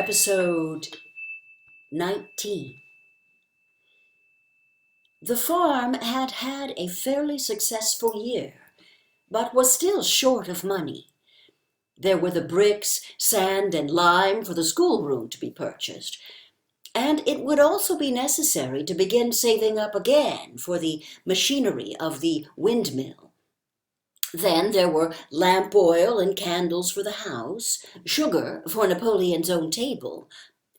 Episode 19. The farm had had a fairly successful year, but was still short of money. There were the bricks, sand, and lime for the schoolroom to be purchased, and it would also be necessary to begin saving up again for the machinery of the windmill. Then there were lamp oil and candles for the house, sugar for Napoleon's own table.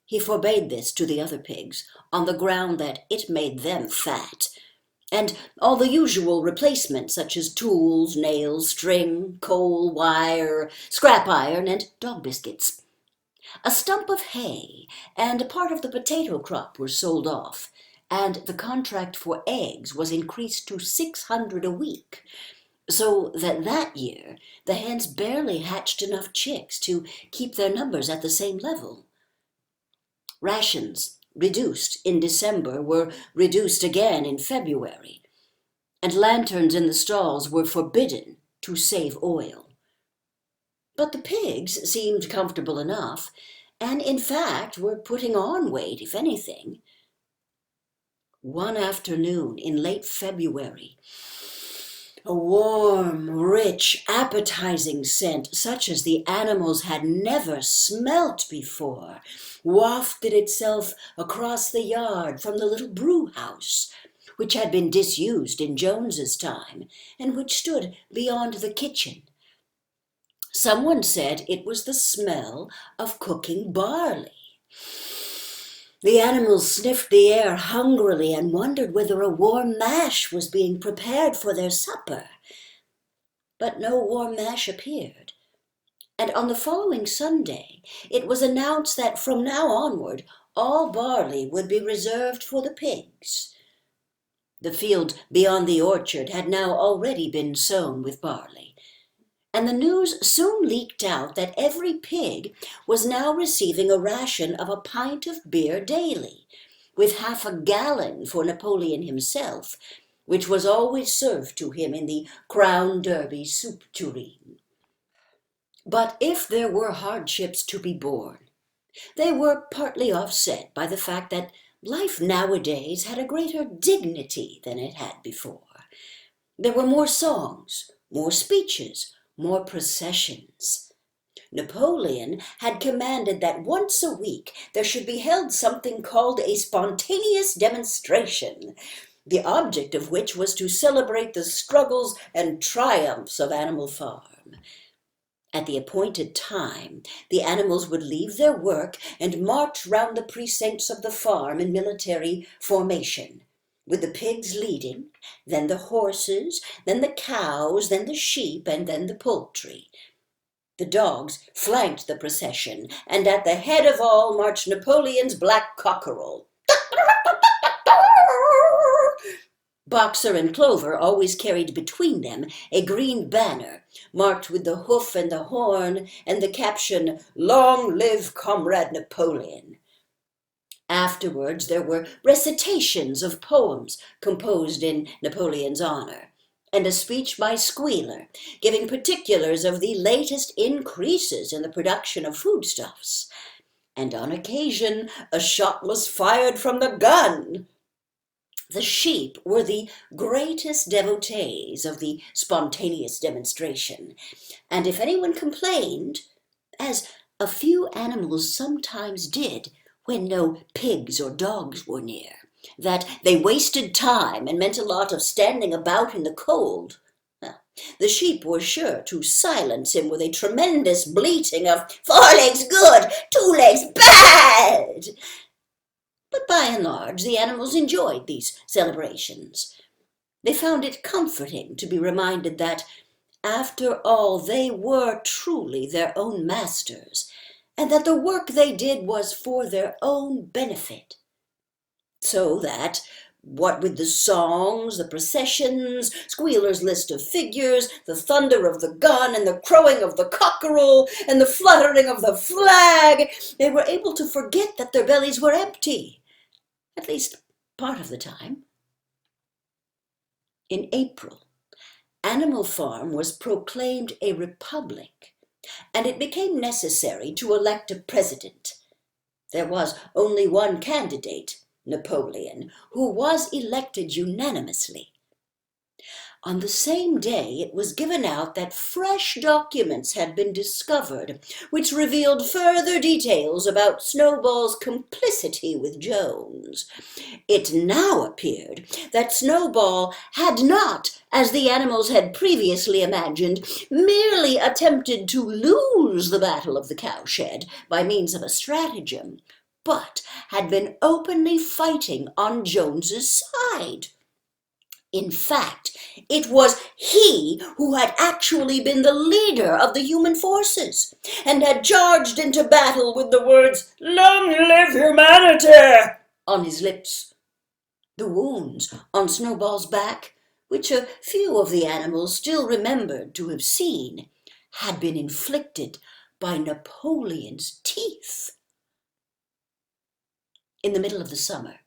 He forbade this to the other pigs, on the ground that it made them fat, and all the usual replacements such as tools, nails, string, coal, wire, scrap iron, and dog biscuits. A stump of hay and a part of the potato crop were sold off, and the contract for eggs was increased to 600 a week, so that year the hens barely hatched enough chicks to keep their numbers at the same level. Rations, reduced in December, were reduced again in February, and lanterns in the stalls were forbidden to save oil. But the pigs seemed comfortable enough, and in fact were putting on weight, if anything. One afternoon in late February, a warm, rich, appetizing scent, such as the animals had never smelt before, wafted itself across the yard from the little brew house, which had been disused in Jones's time, and which stood beyond the kitchen. Someone said it was the smell of cooking barley. The animals sniffed the air hungrily and wondered whether a warm mash was being prepared for their supper. But no warm mash appeared, and on the following Sunday it was announced that from now onward all barley would be reserved for the pigs. The field beyond the orchard had now already been sown with barley, and the news soon leaked out that every pig was now receiving a ration of a pint of beer daily, with half a gallon for Napoleon himself, which was always served to him in the Crown Derby soup tureen. But if there were hardships to be borne, they were partly offset by the fact that life nowadays had a greater dignity than it had before. There were more songs, more speeches, more processions. Napoleon had commanded that once a week there should be held something called a spontaneous demonstration, the object of which was to celebrate the struggles and triumphs of Animal Farm. At the appointed time, the animals would leave their work and march round the precincts of the farm in military formation, with the pigs leading, then the horses, then the cows, then the sheep, and then the poultry. The dogs flanked the procession, and at the head of all marched Napoleon's black cockerel. Boxer and Clover always carried between them a green banner, marked with the hoof and the horn, and the caption, "Long live Comrade Napoleon." Afterwards there were recitations of poems composed in Napoleon's honor, and a speech by Squealer, giving particulars of the latest increases in the production of foodstuffs. And on occasion a shot was fired from the gun. The sheep were the greatest devotees of the spontaneous demonstration, and if anyone complained, as a few animals sometimes did when no pigs or dogs were near, that they wasted time and meant a lot of standing about in the cold, the sheep were sure to silence him with a tremendous bleating of 4 legs good, 2 legs bad. But by and large, the animals enjoyed these celebrations. They found it comforting to be reminded that, after all, they were truly their own masters, and that the work they did was for their own benefit. So that, what with the songs, the processions, Squealer's list of figures, the thunder of the gun, and the crowing of the cockerel, and the fluttering of the flag, they were able to forget that their bellies were empty, at least part of the time. In April, Animal Farm was proclaimed a republic, and it became necessary to elect a president. There was only one candidate, Napoleon, who was elected unanimously. On the same day, it was given out that fresh documents had been discovered, which revealed further details about Snowball's complicity with Jones. It now appeared that Snowball had not, as the animals had previously imagined, merely attempted to lose the Battle of the Cowshed by means of a stratagem, but had been openly fighting on Jones's side. In fact, it was he who had actually been the leader of the human forces, and had charged into battle with the words, "Long live humanity!" on his lips. The wounds on Snowball's back, which a few of the animals still remembered to have seen, had been inflicted by Napoleon's teeth. In the middle of the summer,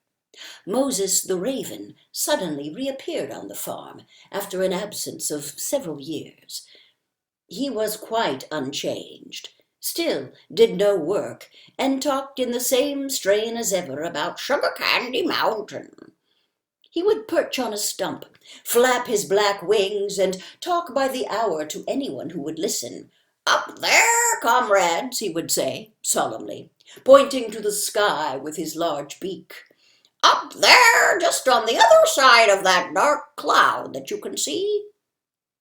Moses the raven suddenly reappeared on the farm after an absence of several years. He was quite unchanged, still did no work, and talked in the same strain as ever about Sugar Candy Mountain. He would perch on a stump, flap his black wings, and talk by the hour to anyone who would listen. "Up there, comrades," he would say solemnly, pointing to the sky with his large beak. "Up there, just on the other side of that dark cloud that you can see.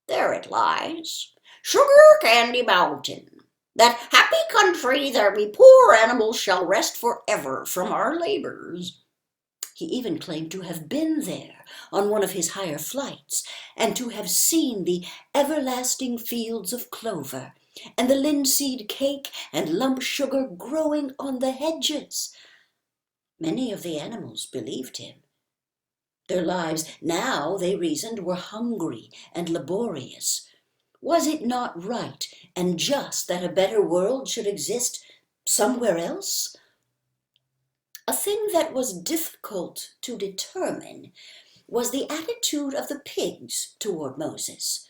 There it lies, Sugar Candy Mountain, that happy country where we poor animals shall rest forever from our labors." He even claimed to have been there on one of his higher flights, and to have seen the everlasting fields of clover, and the linseed cake and lump sugar growing on the hedges. Many of the animals believed him. Their lives now, they reasoned, were hungry and laborious. Was it not right and just that a better world should exist somewhere else? A thing that was difficult to determine was the attitude of the pigs toward Moses.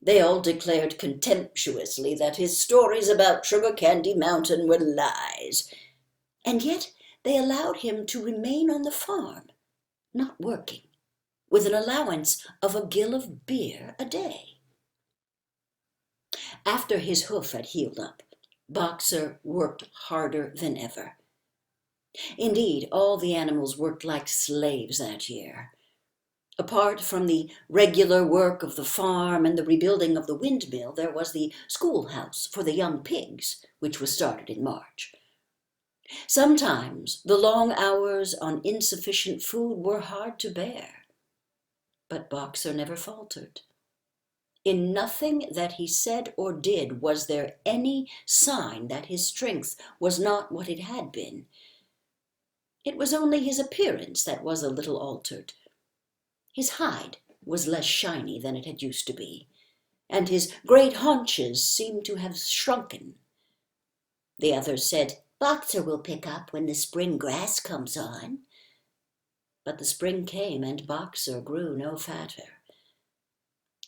They all declared contemptuously that his stories about Sugar Candy Mountain were lies, and yet they allowed him to remain on the farm, not working, with an allowance of a gill of beer a day. After his hoof had healed up, Boxer worked harder than ever. Indeed, all the animals worked like slaves that year. Apart from the regular work of the farm and the rebuilding of the windmill, there was the schoolhouse for the young pigs, which was started in March. Sometimes the long hours on insufficient food were hard to bear, but Boxer never faltered. In nothing that he said or did was there any sign that his strength was not what it had been. It was only his appearance that was a little altered. His hide was less shiny than it had used to be, and his great haunches seemed to have shrunken. The others said, "Boxer will pick up when the spring grass comes on." But the spring came, and Boxer grew no fatter.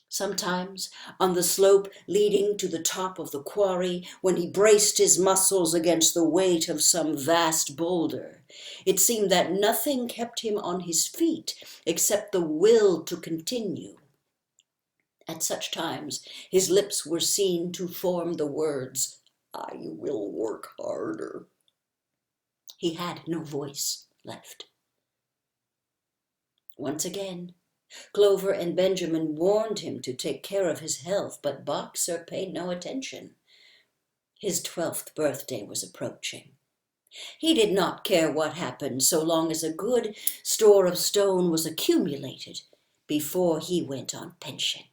Sometimes, on the slope leading to the top of the quarry, when he braced his muscles against the weight of some vast boulder, it seemed that nothing kept him on his feet except the will to continue. At such times, his lips were seen to form the words, "I will work harder." He had no voice left. Once again, Clover and Benjamin warned him to take care of his health, but Boxer paid no attention. His 12th birthday was approaching. He did not care what happened so long as a good store of stone was accumulated before he went on pension.